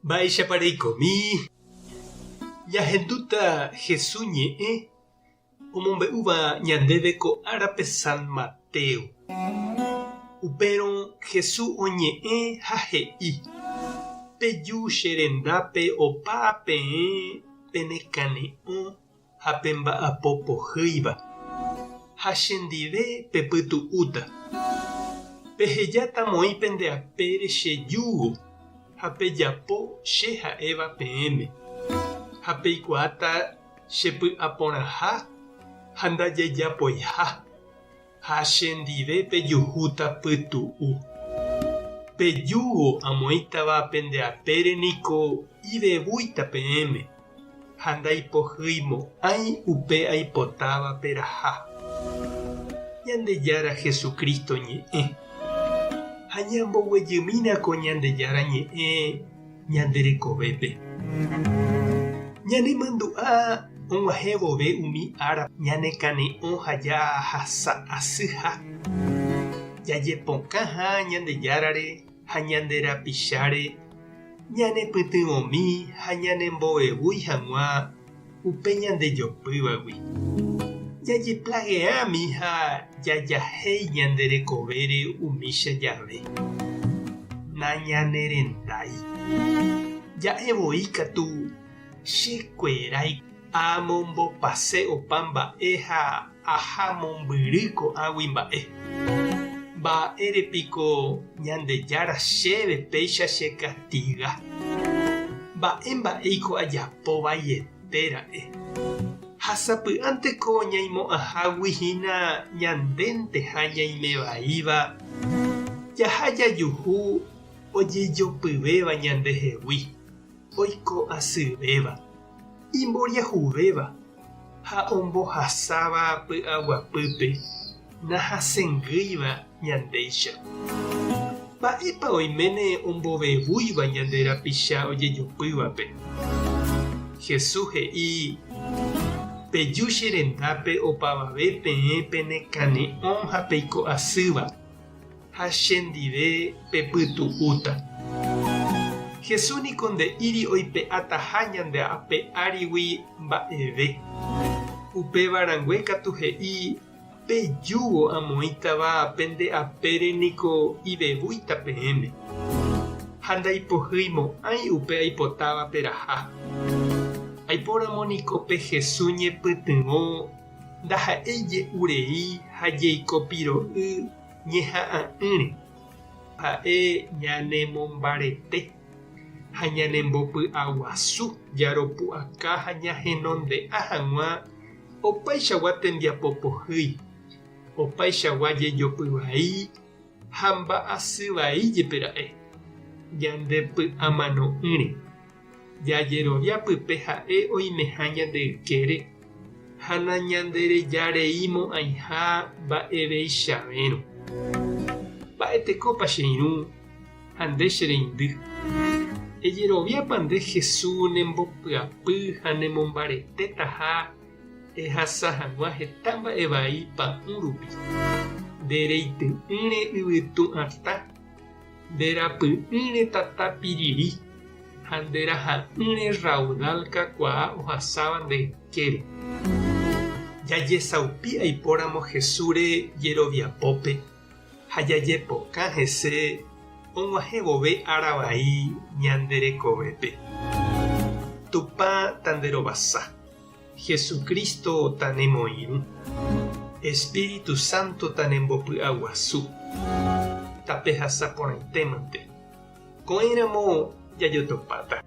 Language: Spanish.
Baixa pareikomi. Ñahenduta Jesús ñe'ẽ omombe'úva ñandéve ko árape San Mateo. Upérõ Jesús oñe'ẽ ha he'i: peju che rendápe opa peẽ penekane'õ ha pemba'apo pohýiva, ha chendive pepytu'úta. Pehejátamói pendeapére che júvo ha pejapo che ha'éva peẽme, ha peikuaáta chepy'aporãha ha ndajejapoiha, ha chendive pejuhúta pytu'u. Pejúvo amoítava pendeapére niko ivevúita peẽme, ha ndaipohýimo'ãi upe aipotáva peraha. Ñandejára Jesucristo ñe'ẽ. Ha ñamboguejymínako Ñandejára ñe'ẽ ñanderekovépe. Ñanemandu'a og̃uahẽ vove umi ára ñanekane'õ ha jahasa asyha. Jajepokãha Ñandejárare ha ñanderapicháre, ñanepytyvõmi ha ñanembovevúi hag̃ua upe ñandejopývagui. Jajeplage'ãmi ha jajahéi ñanderekovére umícha jave. Nañanerendái. Ja'evoi katu chekuerái amombopase opa mba'e ha aha mombyry ko'ãgui mba'e. Mba'érepiko Ñandejára chéve péicha chekastiga. Mba'éiko ajapovaietéra'e. Hasapy'ánteko ñaimo'ãháguihína ñandénte ha ñaimevaíva, jaha jajuhu ojejopyvéva ñandehegui, oiko asyvéva, imboriahuvéva ha ombohasáva py'aguapýpe nahasẽngýiva ñandéicha. Mba'épa oiméne ombovevúiva ñanderapicha ojejopývape. Jesús he'i: peju che rendápe opavave peẽ penekane'õ ha peiko asýva, ha chendive pepytu'úta. Jesús niko nde'íri oipe'ataha ñande'ape'árigui mba'eve. Upevarangue katu he'i: pejúvo amoítava pende'apére niko ivevúita peẽme, ha ndaipohýimo'ãi upe aipotáva peraha. Aipóramo niko pe Jesús ñepytyvõ ndaha'éje urei ha jeiko piro'y ñeha'ã'ỹre, ha'e ñanemombarete ha ñanembopy'aguasu jaropu'aka ha ñahenonde'a hag̃ua opaichagua tembiapo pohýi, opaichagua jejopyvai ha mba'asyvaíjepera'e ñandepy'amano'ỹre. Jajeroviápype ha'e oimeha ñandeykére ha nañanderejareimo'ãiha mba'eveichavérõ. Mba'etekópa che irũ ha nde che reindy. Ejeroviápa nde Jesús nembopyapy ha nemombaretétaha ehasa hag̃ua heta mba'evai pa'ũ rupi. Ndereity'ỹre yvytu atã, nderapy'ỹre tata piriri, ha nderaha'ỹre raudal kakuaa ohasáva ndekére. Jajesaupi aipóramo Jesúsre jeroviapópe ha jajepokã hese og̃uahẽ vove áravai ñanderekovépe. Tupã tanderovasa. Jesucristo tanemoirũ. Espíritu Santo tanembopy'aguasu. Tape hasaporãitémante. Ko'ẽramo jajotopáta.